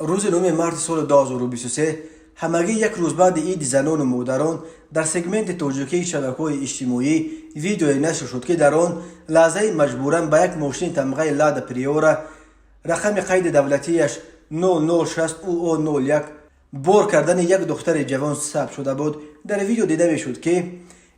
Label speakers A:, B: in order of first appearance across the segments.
A: روز 9 مارس سال 2023 همگی یک روز بعد عید زنان و مادران در سگمنت توجیهی شبکه‌های اجتماعی ویدیوی نشر شد که در آن لحظه مجبوراً به یک ماشین تمغه لادا پریورا رقم قید دولتیش 0060 OO01 بار کردن یک دختر جوان ثبت شده بود. در ویدیو دیده میشد که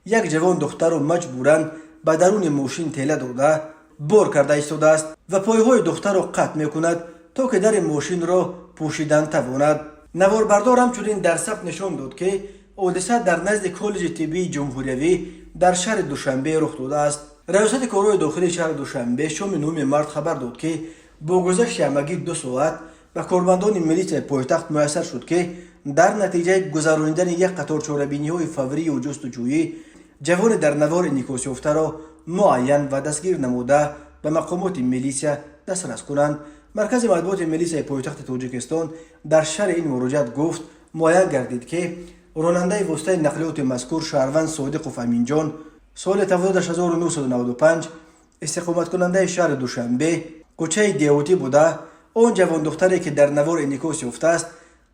A: یک جوان دختر را مجبوراً به درون ماشین تله داده بار کرده ایستاده است و پایهای دختر را قطع میکند تا که در ماشین را پوشیدن تواند. نواربردار همچنین در ثبت نشان داد که حادثه در نزد کالج طبی جمهوریوی در شهر دوشنبه رخ داده است. ریاست کارهای داخلی شهر دوشنبه شام 9 مارس خبر داد که با گذشت همگی 2 ساعت به کارمندان ملیسای پایتخت میسر شد که در نتیجه گذراندن یک قطار چاره‌بینی‌های فوری و جستجویی جوان در نوار انعکاس یافته را معین و دستگیر نموده به مقامات میلیسا دسترس کنند. مرکز مطبوعات میلیسای پایتخت تاجیکستان در شرح این مراجعت گفت معین گردید که راننده واسطه نقلیات مذکور شهروند صادق امینجان سال تولدش 1995 استقامت کننده شهر دوشنبه کوچه دیوتی بوده. آن جوان دختری که در نوار انعکاس یافته است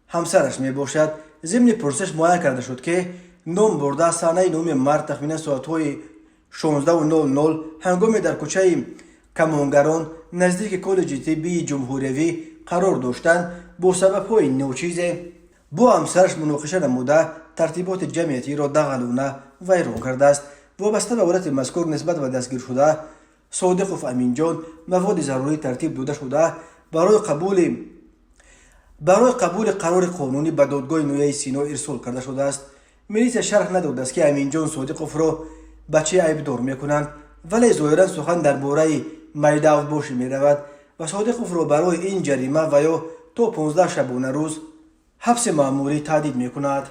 A: همسرش می باشد. ضمن پرسش معین کرده شد که نام برده سانه 9 مارس تخمیناً ساعت‌های 16:00 هنگامی در کوچه کمانگران نزدیک کالج طبی جمهوریوی قرار داشتند با سبب‌های ناچیز با همسرش مناقشه نموده ترتیبات جمعیتی را دغلانه ویران کرده است. وابسته به حالت مذکور نسبت به دستگیر شده صادق امینجان مواد ضروری ترتیب داده شده برای قبول قرار قانونی به دادگاه نویه سینا ارسال کرده شده است. میلیسا شرح نداده است که امینجان صادقوف را بچه عیبدار میکنند، ولی ظاهرا سخن درباره میدو باشی میرود و صادقوف را برای این جریمه و یا تا 15 شبانه روز حبس مأموری تهدید میکند.